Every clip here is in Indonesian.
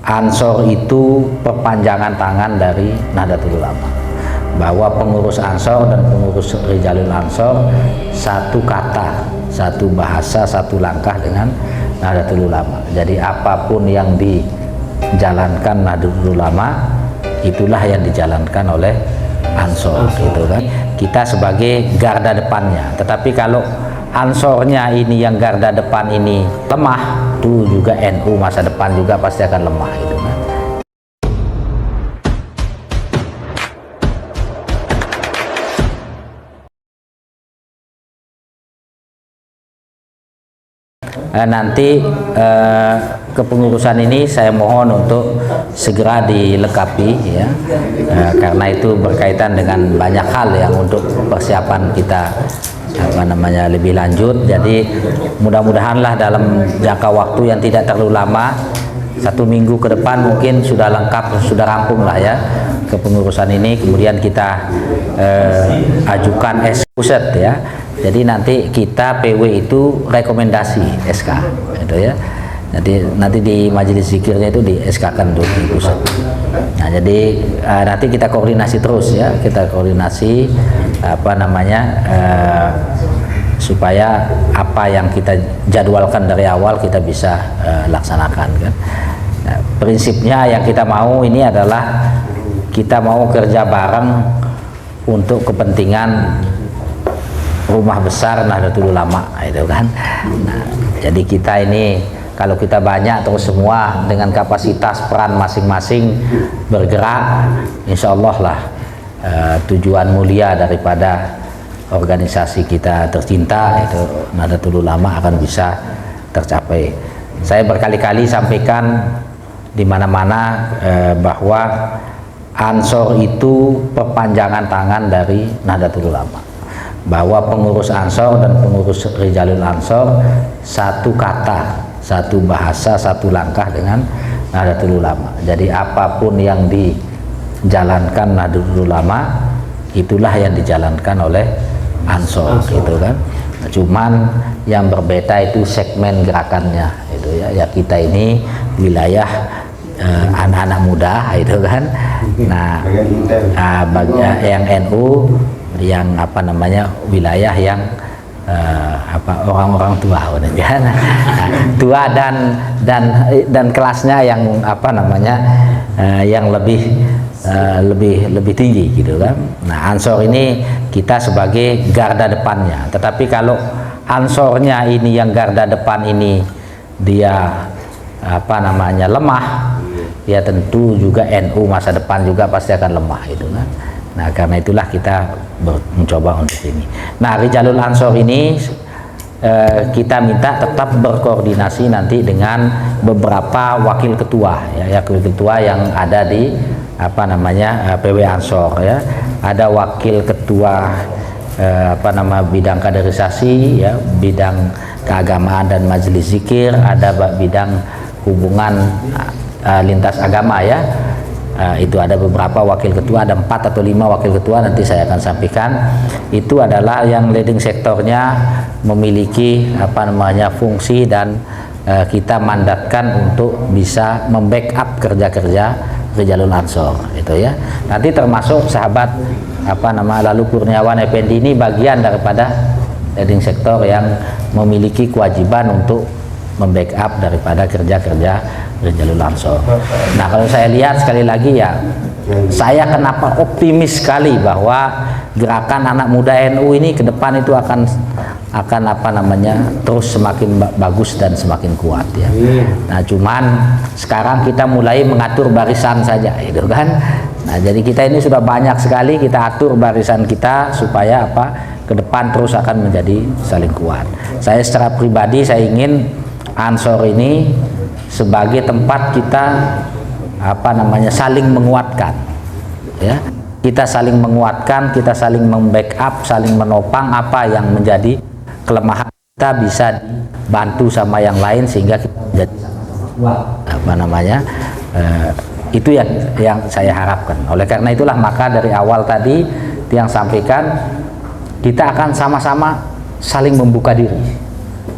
Ansor itu perpanjangan tangan dari Nahdlatul Ulama, bahwa pengurus Ansor dan pengurus Rijalul Ansor satu kata, satu bahasa, satu langkah dengan Nahdlatul Ulama. Jadi apapun yang dijalankan Nahdlatul Ulama, itulah yang dijalankan oleh Ansor, gitu kan. Kita sebagai garda depannya. Tetapi kalau Ansornya ini yang garda depan ini lemah, itu juga NU masa depan juga pasti akan lemah, gitu kan. Nanti kepengurusan ini saya mohon untuk segera dilengkapi, ya, karena itu berkaitan dengan banyak hal yang untuk persiapan kita lebih lanjut. Jadi mudah-mudahanlah dalam jangka waktu yang tidak terlalu lama, 1 minggu ke depan mungkin sudah lengkap, sudah rampung lah ya kepengurusan ini. Kemudian kita ajukan SK, ya. Jadi nanti kita PW itu rekomendasi SK, gitu ya. Jadi nanti di majelis zikirnya itu di SK-kan dulu di pusat. Nah, jadi nanti kita koordinasi terus, ya, kita koordinasi supaya apa yang kita jadwalkan dari awal kita bisa laksanakan, kan. Nah, prinsipnya yang kita mau ini adalah kita mau kerja bareng untuk kepentingan rumah besar Nahdlatul Ulama, itu kan. Nah, jadi kita ini kalau kita banyak terus semua dengan kapasitas peran masing-masing bergerak, insya Allah lah tujuan mulia daripada organisasi kita tercinta itu Nahdlatul Ulama akan bisa tercapai. Saya berkali-kali sampaikan di mana-mana bahwa Ansor itu perpanjangan tangan dari Nahdlatul Ulama, bahwa pengurus Ansor dan pengurus Rijalul Ansor satu kata, satu bahasa, satu langkah dengan Nahdlatul Ulama. Jadi apapun yang dijalankan Nahdlatul Ulama, itulah yang dijalankan oleh Ansor, gitu kan. Cuman yang berbeda itu segmen gerakannya, itu ya. Ya kita ini wilayah anak-anak muda, itu kan. Nah, bagi yang NU yang wilayah yang orang-orang tua, kan. Tua dan kelasnya yang yang lebih tinggi, gitu kan. Nah, Ansor ini kita sebagai garda depannya. Tetapi kalau Ansornya ini yang garda depan ini dia lemah, ya tentu juga NU masa depan juga pasti akan lemah, itu kan. Nah, karena itulah kita mencoba untuk ini. Nah, Rijalul Ansor ini kita minta tetap berkoordinasi nanti dengan beberapa wakil ketua, ya, wakil ketua yang ada di PW Ansor, ya. Ada wakil ketua bidang kaderisasi, ya, bidang keagamaan dan majelis zikir, ada bidang hubungan lintas agama, ya. Itu ada beberapa wakil ketua, ada 4 atau 5 wakil ketua, nanti saya akan sampaikan. Itu adalah yang leading sektornya memiliki fungsi dan kita mandatkan untuk bisa membackup kerja-kerja Rijalul Ansor, itu ya. Nanti termasuk sahabat Lalu Kurniawan Effendi ini bagian daripada leading sektor yang memiliki kewajiban untuk membackup daripada kerja-kerja Rijalul Ansor. Nah, kalau saya lihat sekali lagi, ya, saya kenapa optimis sekali bahwa gerakan anak muda NU ini ke depan itu akan terus semakin bagus dan semakin kuat, ya. Nah, cuman sekarang kita mulai mengatur barisan saja, itu kan. Nah, jadi kita ini sudah banyak sekali kita atur barisan kita supaya ke depan terus akan menjadi saling kuat. Saya secara pribadi saya ingin Ansor ini sebagai tempat kita saling menguatkan, ya. Kita saling menguatkan, kita saling membackup, saling menopang apa yang menjadi kelemahan kita bisa dibantu sama yang lain sehingga kita menjadi kuat. Itu yang saya harapkan. Oleh karena itulah maka dari awal tadi yang sampaikan kita akan sama-sama saling membuka diri,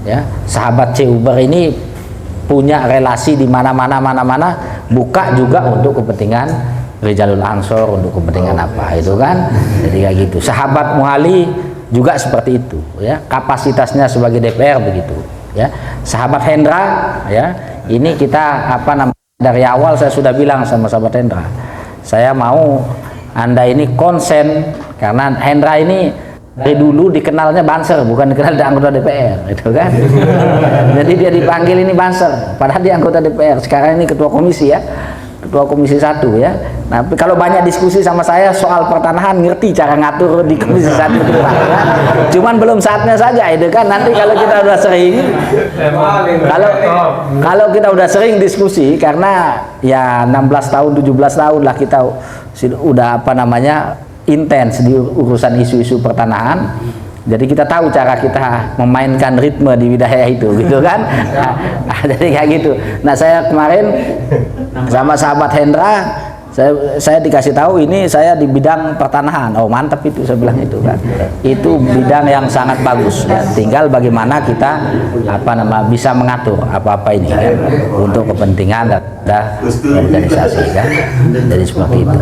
ya. Sahabat C Uber ini punya relasi di mana-mana buka juga untuk kepentingan Rijalul Ansor, untuk kepentingan apa itu kan. Jadi kayak gitu. Sahabat Muhali juga seperti itu ya, kapasitasnya sebagai DPR begitu ya. Sahabat Hendra ya, ini kita apa namanya, dari awal saya sudah bilang sama sahabat Hendra, saya mau Anda ini konsen, karena Hendra ini dari dulu dikenalnya Banser, bukan dikenal di anggota DPR itu kan. Jadi dia dipanggil ini Banser padahal dia anggota DPR, sekarang ini ketua komisi ya, ketua komisi 1 ya. Nah, kalau banyak diskusi sama saya soal pertanahan, ngerti cara ngatur di komisi 1 itu Pak ya. Cuman belum saatnya saja itu kan. Nanti kalau kita udah sering, kalau kita udah sering diskusi, karena ya 16 tahun 17 tahun lah kita udah apa namanya intens di urusan isu-isu pertanahan. Jadi kita tahu cara kita memainkan ritme di wilayah itu gitu kan. Jadi kayak gitu. Nah, saya kemarin sama sahabat Hendra, saya dikasih tahu ini saya di bidang pertanahan. Oh mantap itu, saya bilang itu kan. Itu bidang yang sangat bagus ya. Tinggal bagaimana kita bisa mengatur apa-apa ini kan untuk kepentingan dan organisasi kan. Jadi seperti itu.